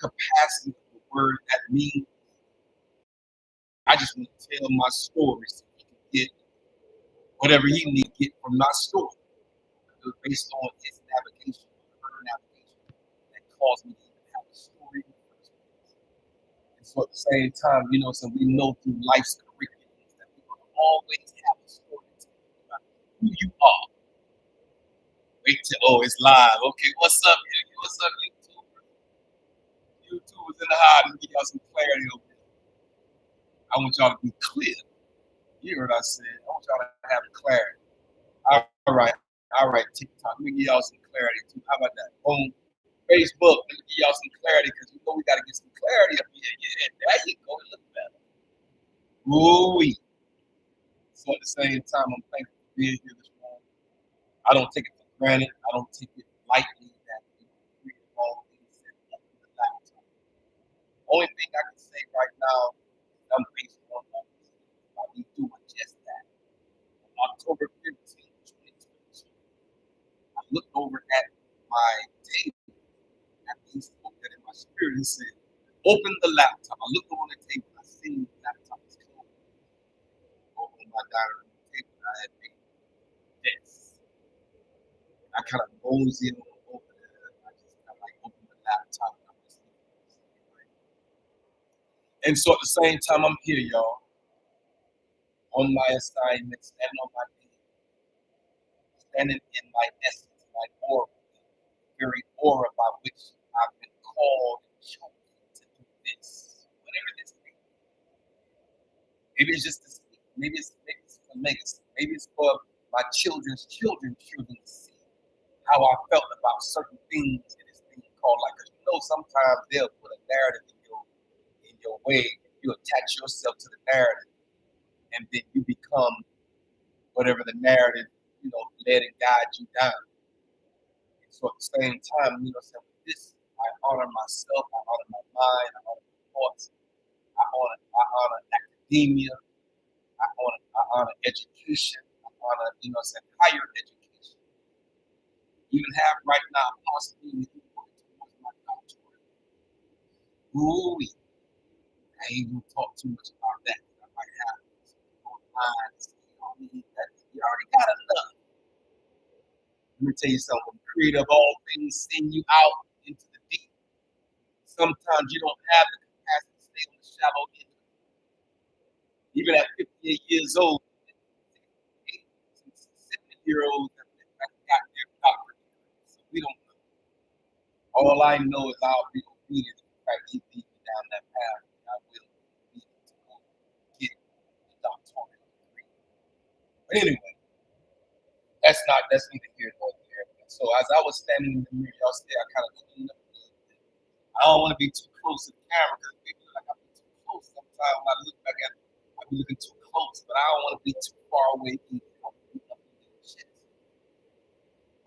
capacity of the word that means. I just want to tell my story so he can get whatever he need to get from my story. It was based on his navigation, her navigation, that caused me to even have a story in the first place. And so at the same time, so we know through life's curriculums that we're going to always have a story to tell you about who you are. Wait till, it's live. Okay, what's up, YouTube? What's up, YouTube? YouTube is in the hide and give y'all some clarity over there. I want y'all to be clear. You heard what I said. I want y'all to have clarity. All right, TikTok. Let me give y'all some clarity too. How about that? Boom. Facebook, let me give y'all some clarity because we got to get some clarity up here. Yeah, there you go. It looks better. Ooh-wee. So at the same time, I'm thankful for being here this morning. I don't take it for granted. I don't take it lightly that we all things set up in the laptop. Only thing I can say right now is I'm based on why we doing just that. On October 15th, 2022, I looked over at my table after he spoke that in my spirit. He said, open the laptop. I looked over the table. I seen the laptop was closed. Over my dining room table, I had made this. I kind of moseyed on over there. I just kind of like opened the laptop. And I was like, and so at the same time, I'm here, y'all, on my assignment, standing on my feet, standing in my essence, my aura, the very aura by which I've been called and chosen to do this, whatever this may be. Maybe it's just to speak. Maybe it's for legacy. Maybe it's for my children's children to see how I felt about certain things in this thing called life. Because sometimes they'll put a narrative in your way. You attach yourself to the narrative, and then you become whatever the narrative, led and guide you down. And so at the same time, with this, I honor myself, I honor my mind, I honor my thoughts, I honor academia, I honor education, I honor, higher education. Even have right now possibly working towards my doctorate. Ooh, I ain't gonna talk too much about that. I might have some people online and say, you already got enough. Let me tell you something. The creator of all things send you out into the deep. Sometimes you don't have the capacity to stay on the shallow end. Even at 58 years old, 70-year-olds have got their doctorate. So we don't know. All I know is I'll be obedient. In fact, he lead me down that path. I will be obedient to go get the doctorate degree. But anyway, that's neither here nor there. So as I was standing in the mirror, y'all see I kind of cleaned up a little bit. I don't want to be too close to the camera because people are like I'm too close. Sometimes when I look back at it, I be looking too close, but I don't want to be too far away either. I want to be up in your chest.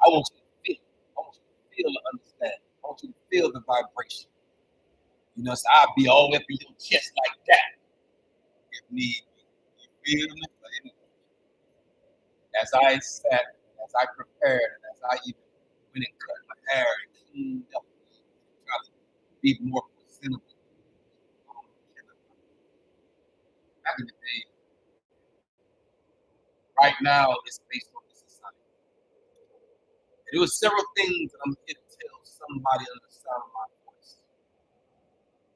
I want you to feel. I want you to feel the understanding. I want you to feel the vibration. So I'll be all up in your chest like that if need be. You feel me? But anyway, as I sat, as I prepared, and as I even went and cut my hair and cleaned up, trying to be more presentable. Back in the day, right now, it's based on this assignment. And there were several things that I'm here to tell somebody under the sound of my voice.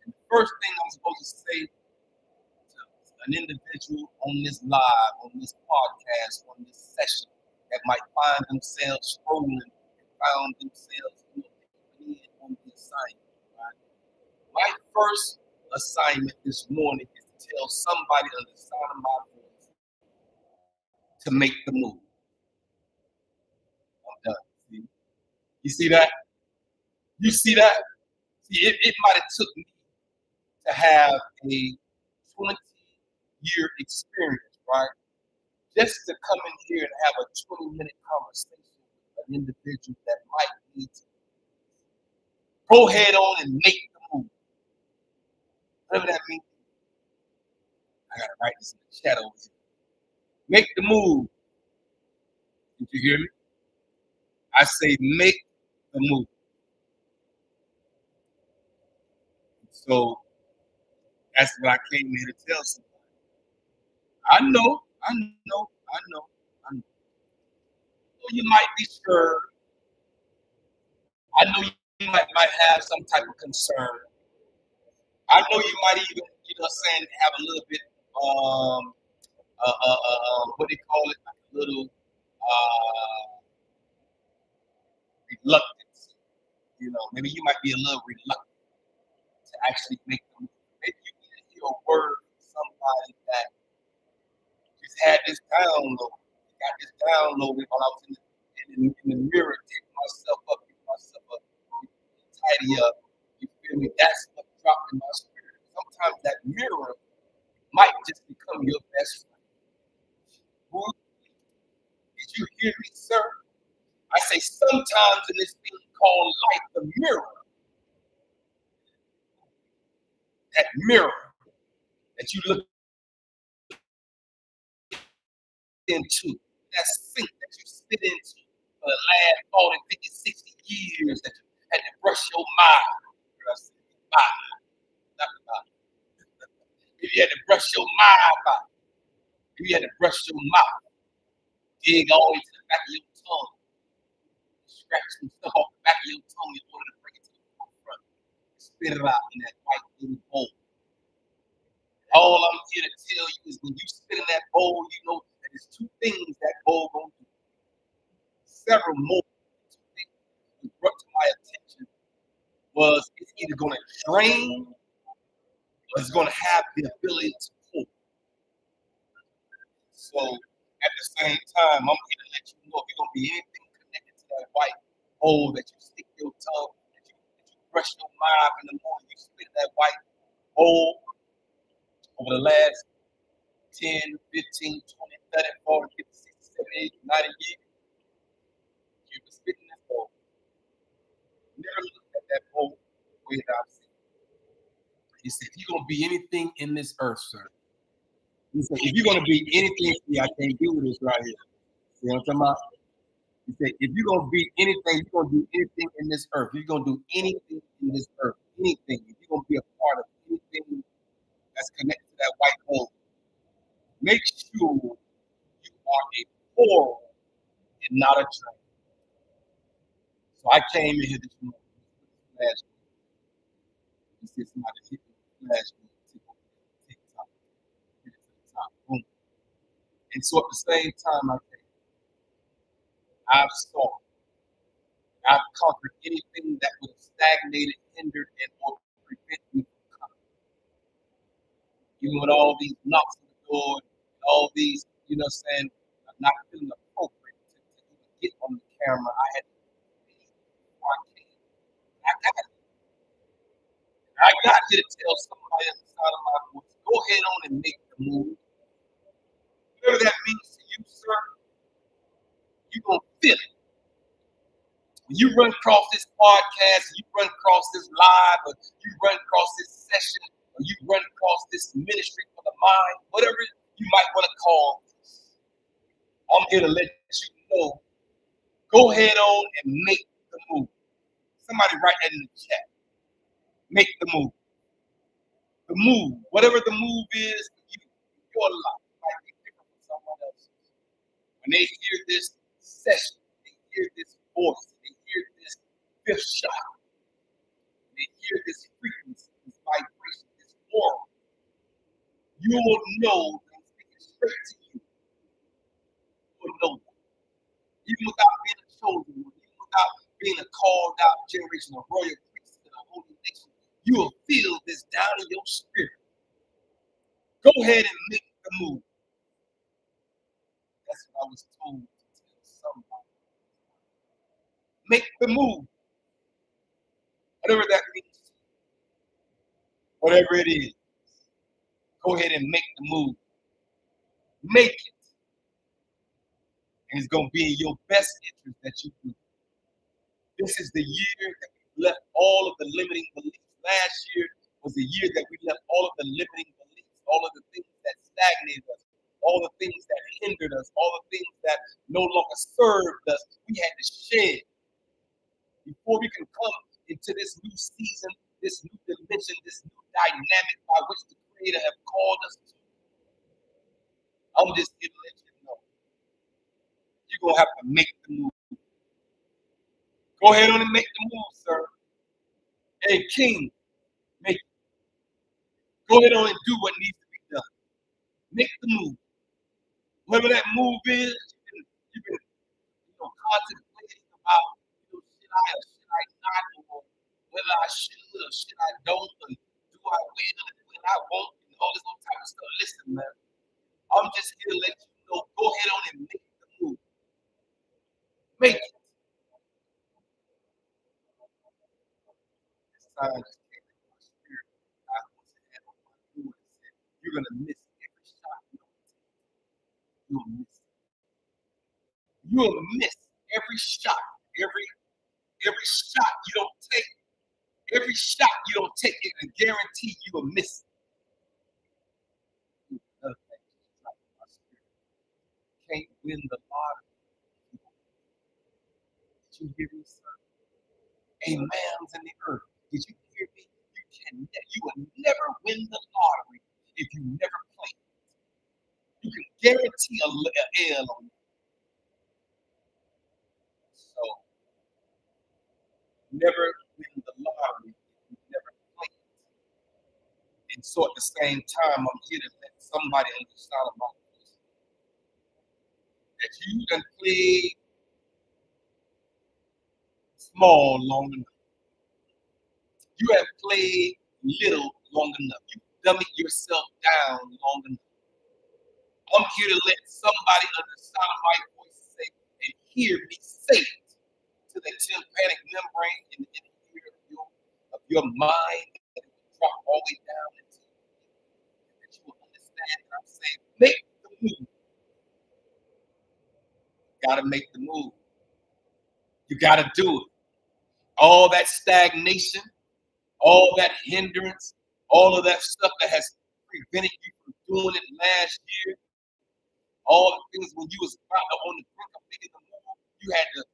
And the first thing I'm supposed to say to an individual on this live, on this podcast, on this session that might find themselves scrolling and found themselves on the assignment. Right? My first assignment this morning is to tell somebody under the sound of my voice to make the move. I'm done. See? You see that? You see that? See, it might have took me to have a 20-year experience, right? Just to come in here and have a 20-minute conversation with an individual that might need to go ahead on and make the move. Whatever that means. I gotta write this in the chat over here. Make the move. Did you hear me? I say make the move. So that's what I came here to tell somebody. I know, I know, I know, I know. You might be scared. I know you might have some type of concern. I know you might even, have a little bit, what do you call it, like a little reluctance. Maybe you might be a little reluctant to actually make them. Maybe you need to hear a word from somebody that just had this download. Got this downloaded while I was in the mirror, taking myself up, tidy up. You feel me? That's what dropped in my spirit. Sometimes that mirror might just become your best friend. Did you hear me, sir? I say sometimes in this thing called life, the mirror, that mirror that you look into, that sink that you spit into for the last 40, 50, 60 years that you had to brush your mind. If you had to brush your mind out, if you had to brush your mouth, dig all the way to the back of your tongue, scratch some stuff off the back of your tongue in order to bring it to the forefront, spit it out in that white little bowl. All I'm here to tell you is when you spit in that bowl, you know that there's two things that bowl gonna do. Several more things that brought to my attention was it's either gonna drain or it's gonna have the ability to pull. So at the same time, I'm here to let you know if you're gonna be anything connected to that white bowl that you stick your tongue, that you brush your mouth in the morning, you spit that white bowl over the last 10, 15, 20, 30, 40, 50, 60, 70, 80, 90 years. You were spitting that bowl. Never looked at that bowl the way that I've seen. He said, if you're gonna be anything in this earth, sir. He said, if you're gonna be anything, see, I can't do this right here. See what I'm talking about? He said, if you're gonna be anything, you're gonna do anything in this earth. You're gonna do anything in this earth, anything. If you're gonna be a part of anything that's connected to that white bowl, make sure you are a pourer and not a drain. So I came in here this morning. Last week. He said somebody hit me last week. TikTok. Hit it to the top. Boom. And so at the same time I came, I've saw, I've conquered anything that would have stagnated, hindered, and or prevent me from coming. Even with all these knocks on the door, all these, saying, I'm not feeling appropriate to even get on the camera. I had to leave before I came. I got it. I got here to tell somebody at the side of my voice, go ahead on and make the move. Whatever that means to you, sir, you're going to feel it. When you run across this podcast, you run across this live, or you run across this session, or you run across this ministry for the mind, whatever you might want to call this, I'm here to let you know, go ahead on and make the move. Somebody write that in the chat. Make the move. The move, whatever the move is for you, your life might be different from someone else's. When they hear this session, they hear this voice, they hear this fifth shot, they hear this frequency, this vibration, this aura, you will know that I'm speaking straight to you. You will know that. Even without being a chosen one, even without being a called out generation, a royal priesthood, a holy nation, you will feel this down in your spirit. Go ahead and make the move. That's what I was told to tell somebody. Make the move. Whatever that means, whatever it is, go ahead and make the move. Make it. And it's going to be in your best interest that you do. This is the year that we left all of the limiting beliefs. Last year was the year that we left all of the limiting beliefs, all of the things that stagnated us, all the things that hindered us, all the things that no longer served us. We had to shed. Before we can come into this new season, this new dimension, this new dynamic by which the Creator have called us to. I'm just here to let you know you're gonna have to make the move. Go ahead on and make the move, sir. Hey, King, make it. Go ahead on and do what needs to be done. Make the move. Whatever that move is, you've been contemplating about, should I or should I not, or whether I should or should I don't, and do I will and when I won't, and all this other type of stuff. Listen, man, I'm just here to let you know, go ahead on and make the move. Make it. This sign just came in my spirit. I was ahead on my mood and said, you're going to miss every shot you don't take. You'll miss it. You'll miss every shot, every shot you don't take. Every shot you don't take, it can guarantee you will miss it. Another thing just like my spirit. Can't win the lottery. Did you hear me, sir? A man's in the earth. Did you hear me? You will never win the lottery if you never play. You can guarantee a L on it. So never win the lottery if you never play. And so at the same time, I'm here to let somebody understand about this. That you done played small long enough. You have played little long enough. You dummied yourself down long enough. I'm here to let somebody under the sound of my voice say and hear me say it to the tympanic membrane in the ear of your mind, and it will drop all the way down into that you will understand that I'm saying, make the move. You gotta make the move. You gotta do it. All that stagnation, all that hindrance, all of that stuff that has prevented you from doing it last year, all the things when you was about on the brink of making the move, you had to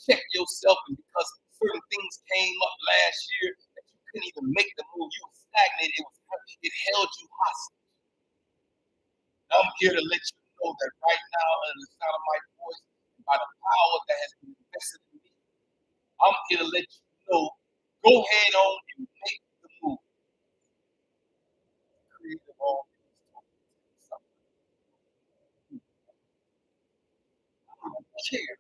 check yourself, and because certain things came up last year that you couldn't even make the move, you were stagnated. It held you hostage. I'm here to let you know that right now, under the sound of my voice, by the power that has been invested in me, I'm here to let you know, go ahead on and make the move. Creative all things. I don't care.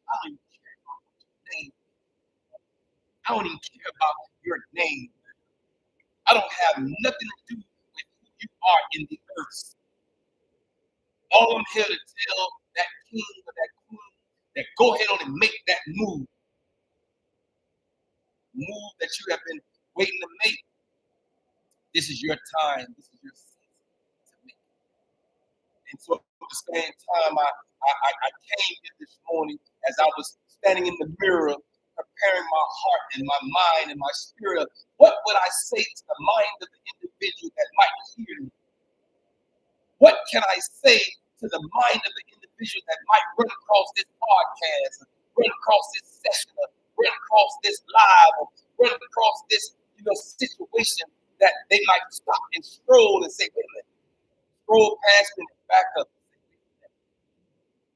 I don't even care about your name. I don't even care about your name. I don't have nothing to do with who you are in the earth. All I'm here to tell that king or that queen that go ahead on and make that move that you have been waiting to make. This is your time. This is your season to make. And so at the same time, I came here this morning as I was standing in the mirror, preparing my heart and my mind and my spirit. What would I say to the mind of the individual that might hear me? What can I say to the mind of the individual that might run across this podcast, run across this session, run across this live, or run across this situation that they might stop and stroll and say, wait a minute, scroll past me and back up.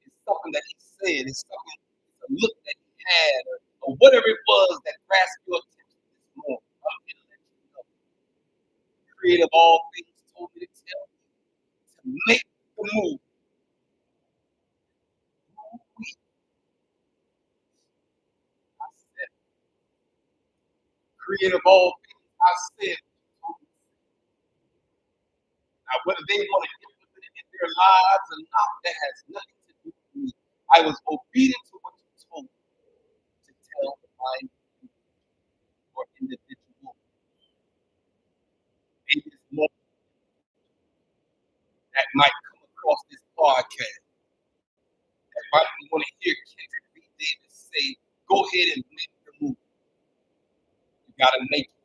It's something that he said, it's something, it's a look that he had, or whatever it was that grasped your attention this morning. I'm here to let you know. The creator of all things told me to tell you to make the move. I said, creator of all things, I said, now whether they want to implement it in their lives or not, that has nothing to do with me. I was obedient to what you told me to tell the mind or individual. Maybe it's more that might come across this podcast that might want to hear Kendrick B. Davis say, go ahead and make the move. You gotta make it.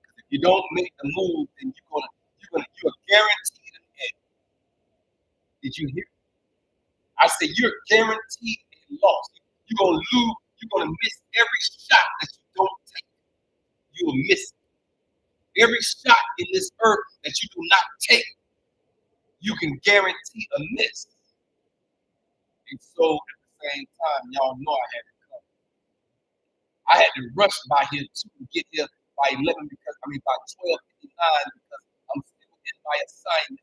Because if you don't make the move, then you're guaranteed an end. Did you hear? I said you're guaranteed a loss. You're gonna lose. You're gonna miss every shot that you don't take. you will miss it. Every shot in this earth that you do not take, you can guarantee a miss. And so at the same time, y'all know I had to come. I had to rush by here to get here by 11 because by 12:59 because I'm still in my assignment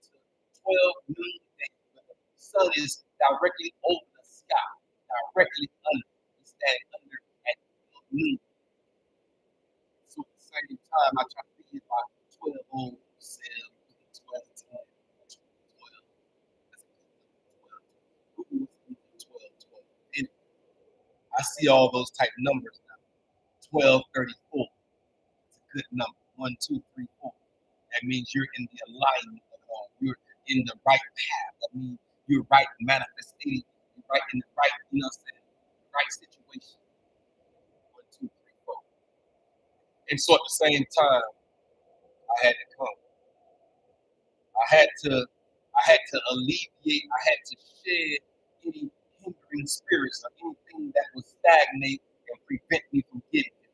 to 12 noon. The sun is directly over the sky, directly under. We stand under at 12 noon. So at the same time, I try to be here by 12:07, 12:10, 12. That's a good number, 12. 12, 12. And I see all those type numbers now. 12:34. It's a good number. 1, 2, 3, 4. That means you're in the alignment of it all. You're in the right path. That means you're right manifesting. You're right in the right, right situation. 1, 2, 3, 4. And so at the same time, I had to come. I had to alleviate, I had to shed any hindering spirits or anything that would stagnate and prevent me from getting it.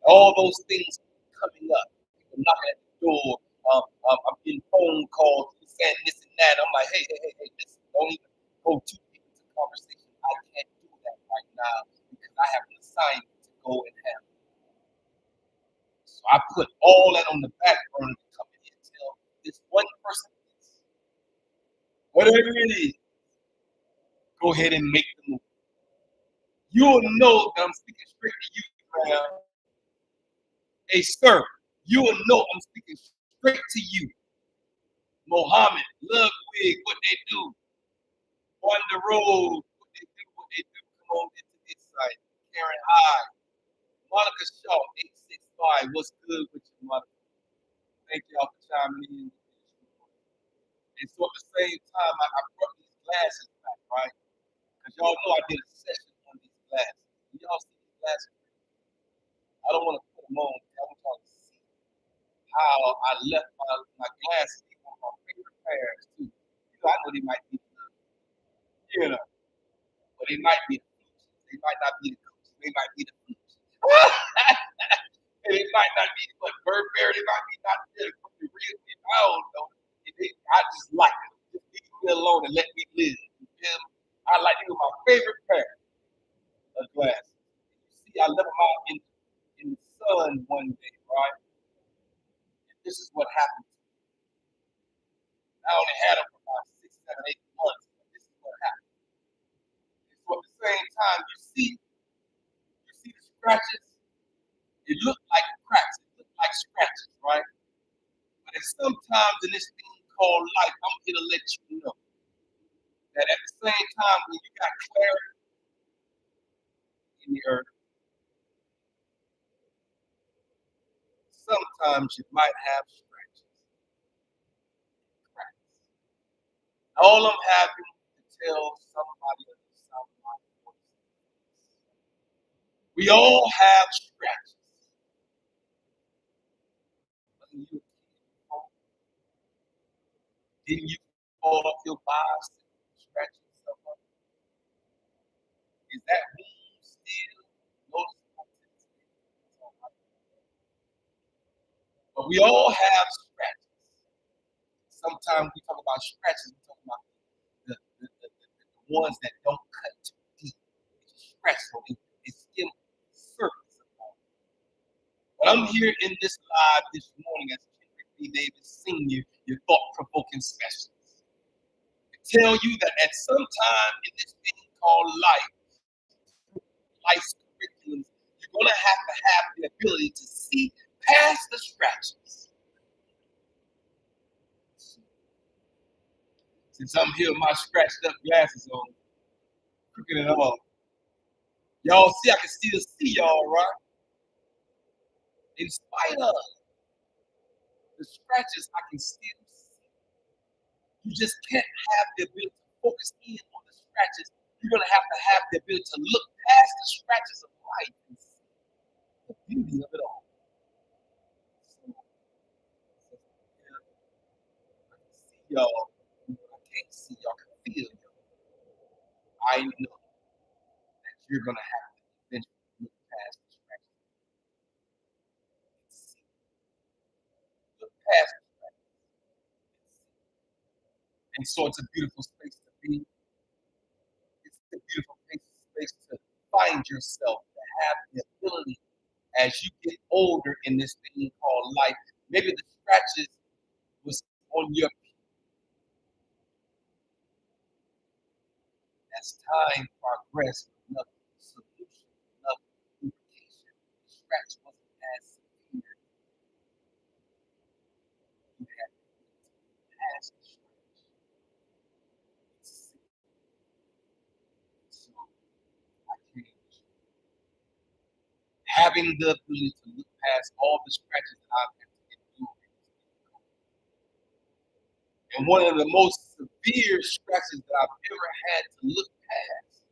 All those things coming up, people knocking at the door, I'm getting phone calls, people saying this and that. I'm like, hey, listen, don't even go too deep into conversation. I can't do that right now because I have an assignment to go and have. So I put all that on the back burner to come in here and tell this one person this. Whatever it is, go ahead and make the move. You'll know that I'm speaking straight to you, Graham. Hey, sir, you will know I'm speaking straight to you. Mohammed, Ludwig, what they do. On the road, what they do. Come on into this site. Karen Hyde. Monica Shaw, 865. What's good with you, Monica? Thank y'all for chiming in. And so at the same time, I brought these glasses back, right? Because y'all know I did a session on these glasses. Y'all see these glasses? I don't want to put them on. I want y'all to see how I left my glasses. These were my favorite pairs, too. I know they might be the, but they might be the flukes. They might not be the cooks. They might be the flukes. And it might not be, but Burberry, they might be not the real. I don't know. I just like it. Just leave me alone and let me live. You feel me? I like it with my favorite pair of glasses. You see, I left them out in the sun one day, right? And this is what happened. I only had them for about 6, 7, 8 months, but this is what happened. And so at the same time, you see the scratches. It looked like cracks. It looked like scratches, right? But sometimes in this thing called life, I'm here to let you know that at the same time, when you got clarity in the earth, sometimes you might have scratches, cracks. All I'm having to tell somebody on the sound of my voice, we all have scratches. Wasn't you a kid before? Didn't you fall off your bicycle, scratch yourself up? Is that wound still noticeable to this day? But we all have scratches. Sometimes we talk about scratches, we talk about the ones that don't cut too deep. It's scratch on it skim the surface of it. But I'm here in this live this morning as Kendrick B. Davis Sr., your thought-provoking specialist, to tell you that at some time in this thing called life's curriculums, you're going to have the ability to see past the scratches. Since I'm here with my scratched up glasses on, crooked and all. Y'all see, I can still see y'all, right? In spite of the scratches, I can still see. You just can't have the ability to focus in on the scratches. You're going to have the ability to look past the scratches of life and see the beauty of it all. So, yeah, I can see y'all. I can't see y'all. I can feel y'all. I know that you're going to have to eventually look past the scratches. And so it's a beautiful space to be. It's a beautiful space to find yourself, to have the ability as you get older in this thing called life. Maybe the scratches was on your as time progressed, enough solution, enough lubrication. The scratch wasn't as severe. You had to pass the scratch. So I changed. Having the ability to look past all the scratches that I've had to endure. And one of the most severe scratches that I've ever had to look past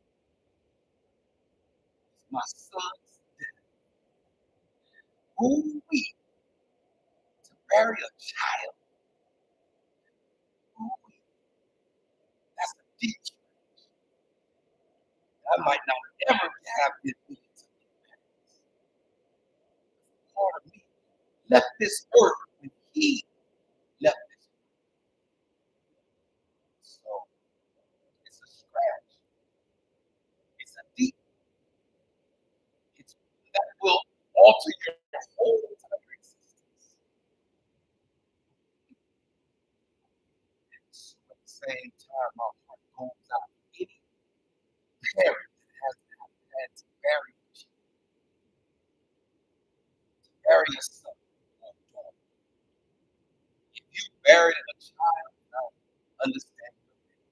is my son's death. Who we to bury a child? Who we? That's a deep scratch. I might not ever have the ability to look past. Part of me left this earth when he left this earth. So it's a scratch. It's a deep. It's that will alter your whole entire existence. So at the same time, my heart goes out to any parent that has had to bury a son or a daughter. If you buried a child, I understand your pain.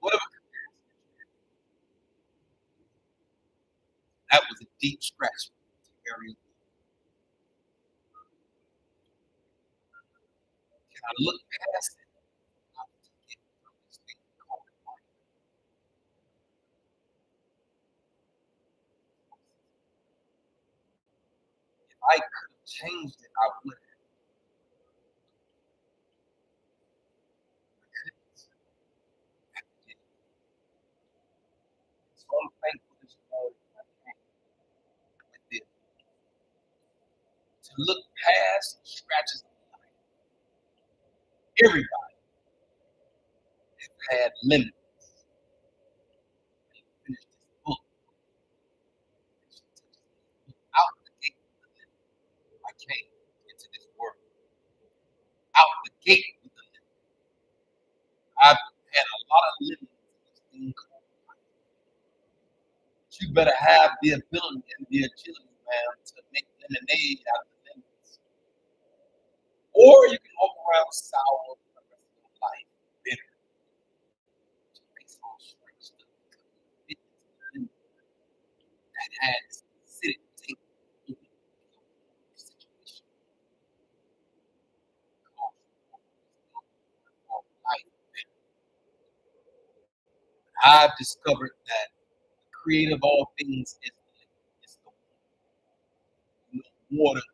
Whatever capacity you had, that was a deep scratch to bury. Can I look past it? I to get through this thing called life. If I could have changed it, I would have. I couldn't. I didn't. So I'm thankful this morning I came with it to look past the scratches of life. Everybody has had limits. They finished this book. Out the gate with the limit. I came into this world. Out the gate with the limit. I've had a lot of limits in this thing called life. But you better have the ability and the agility, man, to make lemonade out of the limits. Or you can walk around sour for the rest of your life, bitter, to face all strange stuff because you fit into the limit that has sitting table in your situation called life. I've discovered that the creator of all things is the liquid. It's the water. You know, water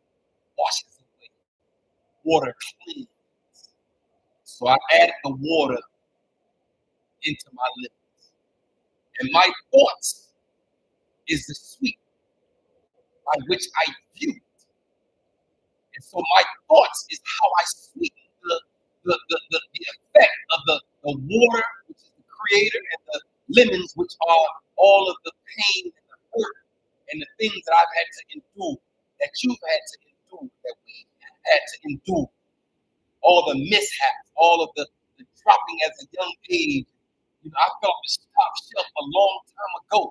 washes away. Water cleans. So I added the water into my lips. And my thoughts is the sweet by which I view it. And so my thoughts is how I sweeten the effect of the water, which is the creator, and the lemons, which are all of the pain and the hurt and the things that I've had to endure, that you've had to endure, that we had to endure. All the mishaps, all of the dropping as a young age. You know, I fell off the top shelf a long time ago.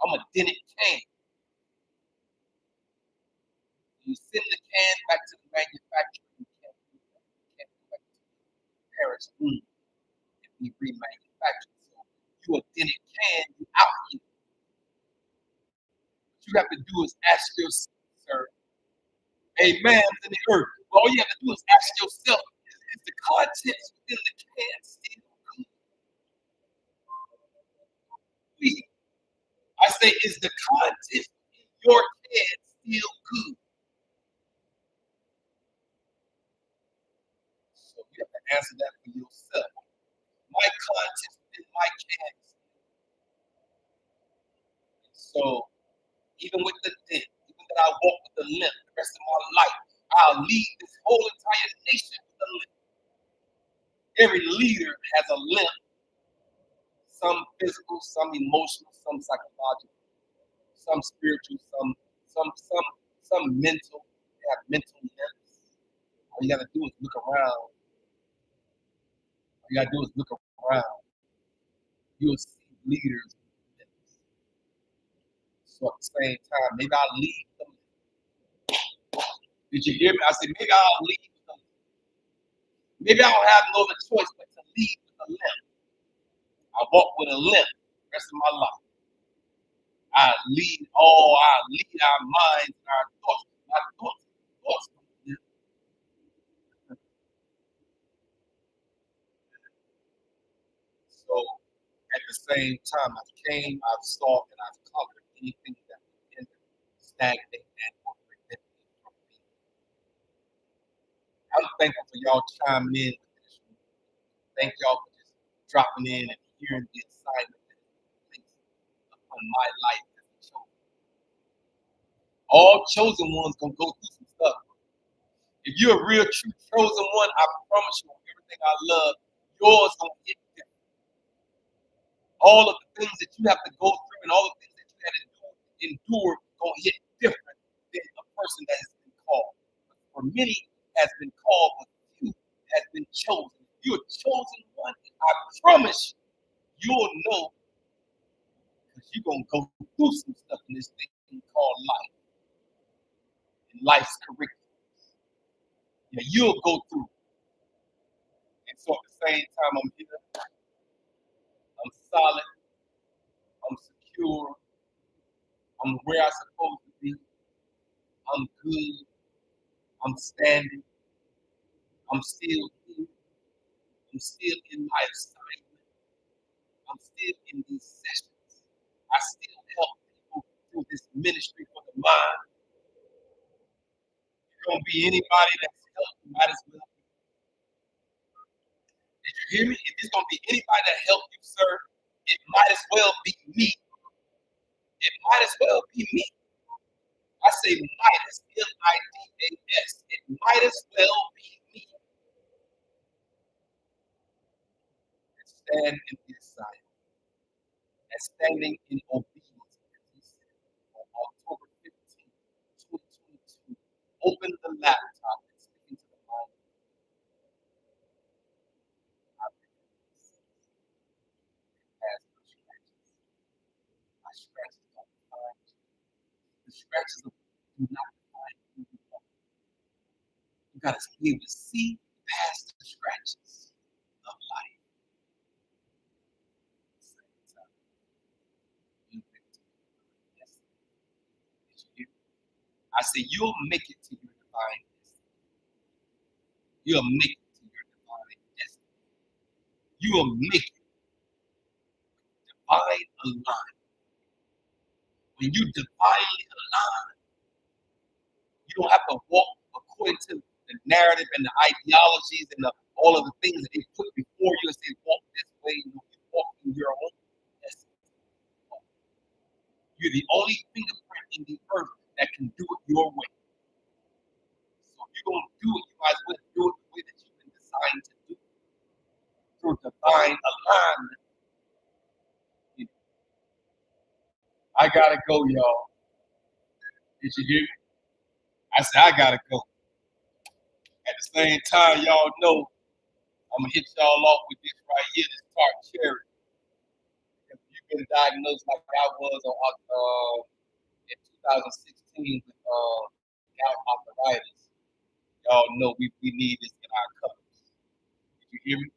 I'm a dented can. You send the can back to the manufacturer, you can't do that. You can't go back to the parents' womb and be remanufactured. So you a dented can, you out here. What you have to do is ask yourself, sir, a man's in the earth. All you have to do is ask yourself, is the contents within the can still good? I say, is the content in your can still good? So you have to answer that for yourself. My content in my can. So even with the dent, even that I walk with the limp the rest of my life, I'll lead this whole entire nation with a limp. Every leader has a limp, some physical, some emotional, some psychological, some spiritual, some mental. They have mental limps. All you gotta do is look around. All you gotta do is look around. You'll see leaders with limps. So at the same time, maybe I'll lead them. Did you hear me? I said maybe I'll lead them. Maybe I don't have no other choice but to lead with a limp. I walk with a limp the rest of my life. I lead our minds and our thoughts. My thoughts. So at the same time, I've sought, and I've conquered anything that would hinder, stagnate, and or prevent me from being. I'm thankful for y'all chiming in with this. Thank y'all for just dropping in and hearing the assignment that is placed upon my life as a chosen. All chosen ones gonna go through some stuff. If you're a real true chosen one, I promise you, everything I love, yours gonna hit different. All of the things that you have to go through and all the things that you had to endure gonna hit different than a person that has been called. For many has been called, but few has been chosen. If you're a chosen one, I promise you, you'll know because you're gonna go through some stuff in this thing called life and life's curriculum. Yeah, you'll go through. And so at the same time, I'm here, I'm solid, I'm secure, I'm where I'm supposed to be, I'm good, I'm standing, I'm still here, I'm still in my assignment, I'm still in these sessions. I still help people through this ministry for the mind. It's gonna be anybody that's helped, you might as well. Did you hear me? If it's gonna be anybody that helped you, sir, it might as well be me. It might as well be me. I say Midas, Midas. It might as well be me. And stand in his side. And standing in obedience. As he said on October 15th, 2022. Open the laptop and speak into the mind of as my scratches. My scratches don't define you. The scratches of do not define who you are. You gotta be able to see past the scratches of life. At the same time, you make it to your destiny. Did you hear me? I say you'll make it to your divine destiny. You'll make it to your divine destiny. You will make it divine aligned. When you divinely align, you don't have to walk according to the narrative and the ideologies and all of the things that they put before you and say, walk this way. You walk in your own destiny. You're the only fingerprint in the earth that can do it your way. So if you're going to do it, you might as well do it the way that you've been designed to do it, through divine alignment. I gotta go, y'all. Did you hear me? I said I gotta go. At the same time, y'all know I'm gonna hit y'all off with this right here, this tart cherry. If you've been diagnosed like I was in 2016 with gout arthritis, y'all know we need this in our cups. Did you hear me?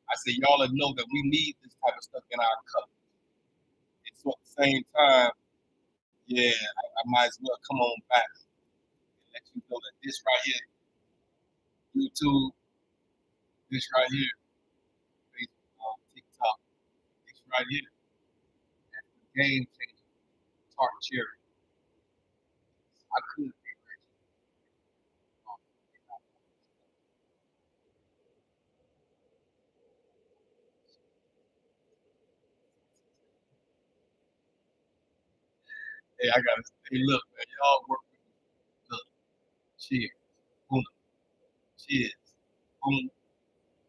I said y'all know that we need this type of stuff in our cups. And so at the same time, yeah, I might as well come on back and let you know that this right here, YouTube, this right here, Facebook, TikTok, this right here, that's the game changer. Tart cherry. I could be rich. Hey, I gotta. Hey, look, man, y'all work with me. Look, cheers. Cheers.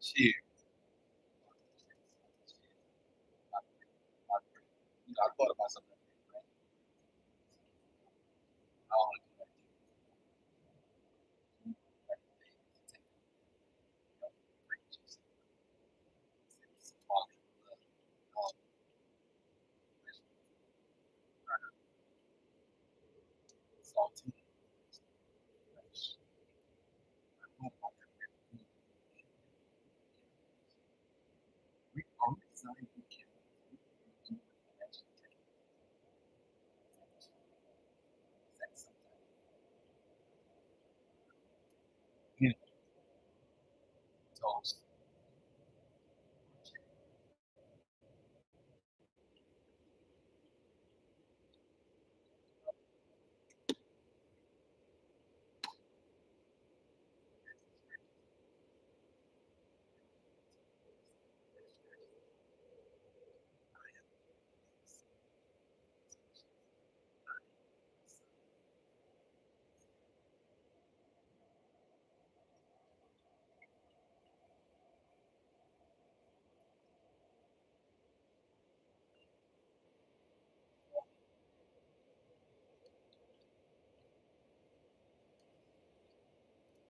Cheers. I thought about something. Right? I don't want to do that. Salty.